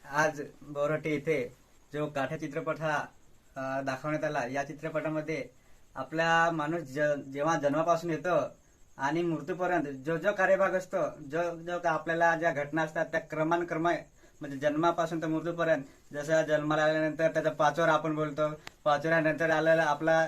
आज बोरटे इथे जो काठ्या चित्रपट हा दाखवण्यात आला, या चित्रपटामध्ये आपला माणूस जेव्हा जन्मापासून येतो आणि मृत्यूपर्यंत जो जो कार्यभाग असतो, जो जो आपल्याला ज्या घटना असतात त्या क्रमानुक्रम म्हणजे जन्मापासून तर मृत्यूपर्यंत, जसं जन्माला आल्यानंतर त्याचा पाचोरा आपण बोलतो, पाचोऱ्यानंतर आलेला आपला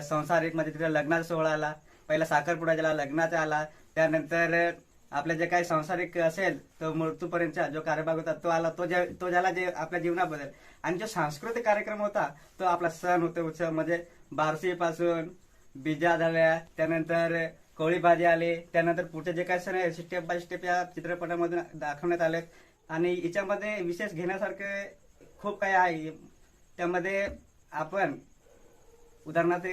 संसारिक म्हणजे तिथे लग्नाचा सोहळा आला, पहिला साखरपुडा ज्याला लग्नाचा आला, त्यानंतर आपले जे काही संसारिक असेल तो मृत्यूपर्यंतचा जो कार्यभाग होता तो आला, तो झाला जे आपल्या जीवनाबद्दल. आणि जो सांस्कृतिक कार्यक्रम होता तो आपला सण होते, उत्सव म्हणजे बारसी पासून बिजा झाल्या, त्यानंतर कोळी भाजी आली, त्यानंतर पुढचे जे काही सण आहे स्टेप बाय स्टेप या चित्रपटामधून दाखवण्यात आले. आणि याच्यामध्ये विशेष घेण्यासारखे खूप काही आहे. त्यामध्ये आपण उदाहरणार्थ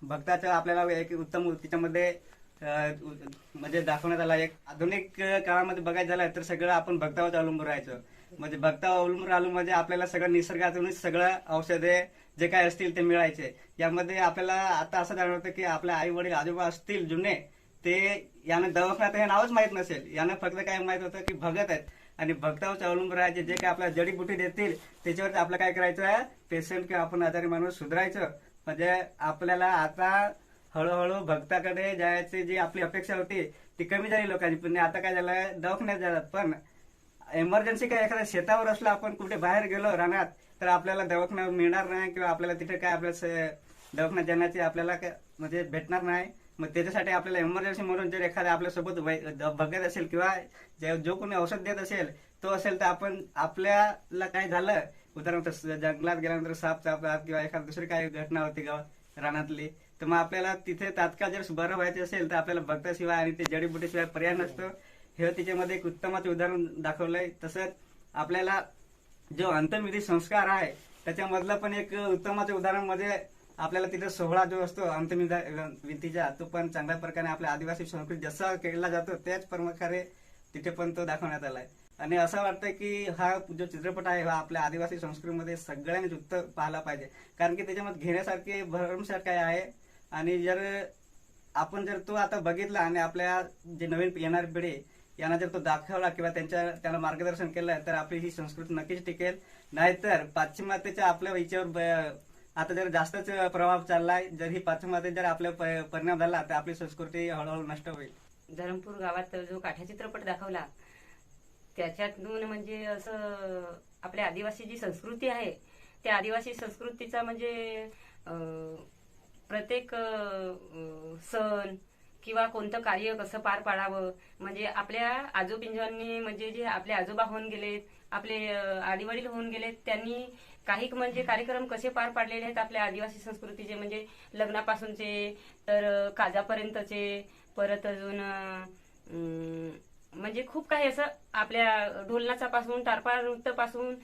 भक्ताचं आपल्याला एक उत्तम त्याच्यामध्ये म्हणजे दाखवण्यात आला. एक आधुनिक काळामध्ये बघायचं झालं तर सगळं आपण भक्तावर अवलंबून राहायचं. म्हणजे भक्तावर अवलंबून राहिलो म्हणजे आपल्याला सगळं निसर्गातूनच सगळं औषधे जे काय असतील ते मिळायचे. यामध्ये आपल्याला आता असं जाणवतं की आपल्या आई वडील आजोबा असतील जुने, ते यानं दवाखान्यात हे नावच माहित नसेल, यानं फक्त काय माहित होतं की भगत आहेत आणि भक्तावर अवलंबून राहायचे. जे काय आपल्याला जडीबुटी देतील त्याच्यावर आपलं काय करायचं आहे, पेशंट किंवा आपण आजारी माणूस सुधारायचं. म्हणजे आपल्याला आता हळूहळू भक्ताकडे जायची जी आपली अपेक्षा होती ती कमी झाली लोकांची. पण आता काय झालं, दवाखान्यात जातात. पण इमर्जन्सी काय एखाद्या शेतावर असलं, आपण कुठे बाहेर गेलो रानात, तर आपल्याला दवाखाना मिळणार नाही किंवा आपल्याला तिथे काय आपल्या दवाखान्यात जाण्याची आपल्याला म्हणजे भेटणार नाही. मग त्याच्यासाठी आपल्याला इमर्जन्सी म्हणून जर एखाद्या आपल्यासोबत बघत असेल किंवा जो कोणी औषध देत असेल तो असेल, तर आपण आपल्याला काय झालं, उदाहरणार्थ जंगलात गेल्यानंतर साप चापतात किंवा एखादी दुसरी काही घटना होती गावात रानातली, तर मग आपल्याला तिथे तात्काळ जर बरं व्हायचे असेल तर आपल्याला भक्ताशिवाय आणि ते जडीबुटीशिवाय पर्याय नसतो. हे त्याच्यामध्ये एक उत्तमाचे उदाहरण दाखवलंय. तसंच आपल्याला जो अंतर्विधी संस्कार आहे त्याच्यामधलं पण एक उत्तमाचे उदाहरण म्हणजे आपल्याला तिथे सोहळा जो असतो अंतर्विधीचा, तो पण चांगल्या प्रकारे आपल्या आदिवासी संस्कृती जसा केला जातो त्याच प्रकारे तिथे पण तो दाखवण्यात आलाय. आणि असं वाटतं की हा जो चित्रपट आहे हा आपल्या आदिवासी संस्कृतीमध्ये सगळ्यांनी उत्तर पाहायला पाहिजे, कारण की त्याच्यामध्ये घेण्यासारखे भरमसाठ काय आहे. आणि आपण जर तो आता बघितला आणि आपल्या जे नवीन येणारी पिढी यांना जर तो दाखवला किंवा त्याला मार्गदर्शन केलं तर आपली ही संस्कृती नक्कीच टिकेल. नाहीतर पाश्चिमात्याच्या आपल्या विचार आता जर जास्तच प्रभाव चाललाय, जर ही पाश्चिमात्य जर आपल्या परिणाम झाला तर आपली संस्कृती हळूहळू नष्ट होईल. धरमपूर गावात जो काठ्या चित्रपट दाखवला त्याच्यातून म्हणजे असं आपल्या आदिवासी जी संस्कृती आहे त्या आदिवासी संस्कृतीचा म्हणजे प्रत्येक सण किंवा कोणतं कार्य कसं पार पाडावं, म्हणजे आपल्या आजोबिंजांनी म्हणजे जे आपले आजोबा होऊन गेलेत, आपले आडीवडील होऊन गेलेत, त्यांनी काही म्हणजे कार्यक्रम कसे पार पाडलेले आहेत आपल्या आदिवासी संस्कृतीचे, म्हणजे लग्नापासूनचे तर काजापर्यंतचे, परत अजून म्हणजे खूप काही असं आपल्या ढोलनाचा पासून टारपा नृत्य पासून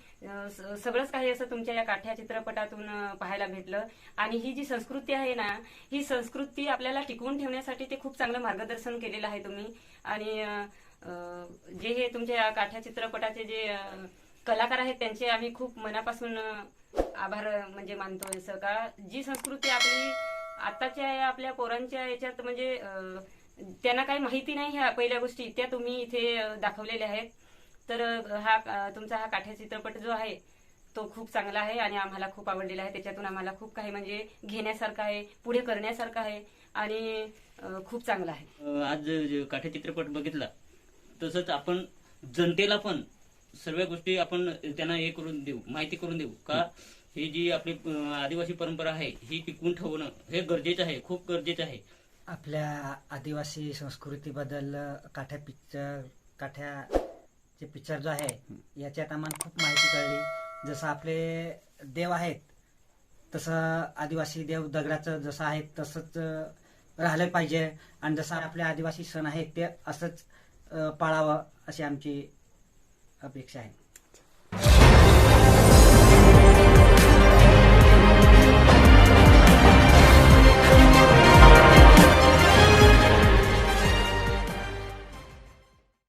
सगळंच काही असं तुमच्या या काठ्या चित्रपटातून पाहायला भेटलं. आणि ही जी संस्कृती आहे ना, ही संस्कृती आपल्याला टिकवून ठेवण्यासाठी ते खूप चांगलं मार्गदर्शन केलेलं आहे तुम्ही. आणि जे हे तुमच्या या काठ्या चित्रपटाचे जे कलाकार आहेत त्यांचे आम्ही खूप मनापासून आभार म्हणजे मानतो. जसं का जी संस्कृती आपली आताच्या आपल्या पोरांच्या याच्यात म्हणजे त्यांना काही माहिती नाही ह्या पहिल्या गोष्टी त्या तुम्ही इथे दाखवलेल्या आहेत. तर तुमचा हा काठ्या चित्रपट जो आहे तो खूप चांगला आहे आणि आम्हाला खूप आवडलेला आहे. त्याच्यातून आम्हाला खूप काही म्हणजे घेण्यासारखं आहे, पुढे करण्यासारखं आहे आणि खूप चांगला आहे. आज काठ्या चित्रपट बघितला तसंच आपण जनतेला पण सर्व गोष्टी आपण त्यांना हे करून देऊ, माहिती करून देऊ का ही जी आपली आदिवासी परंपरा आहे ही टिकवून ठेवणं हे गरजेचं आहे, खूप गरजेचं आहे. आपल्या आदिवासी संस्कृतीबद्दल काठ्याचे पिक्चर जो आहे याच्यात आम्हाला खूप माहिती कळली. जसं आपले देव आहेत तसं आदिवासी देव दगडाचं जसं आहे तसंच राहिलं पाहिजे आणि जसं आपले आदिवासी सण आहेत ते असंच पाळावं अशी आमची अपेक्षा आहे.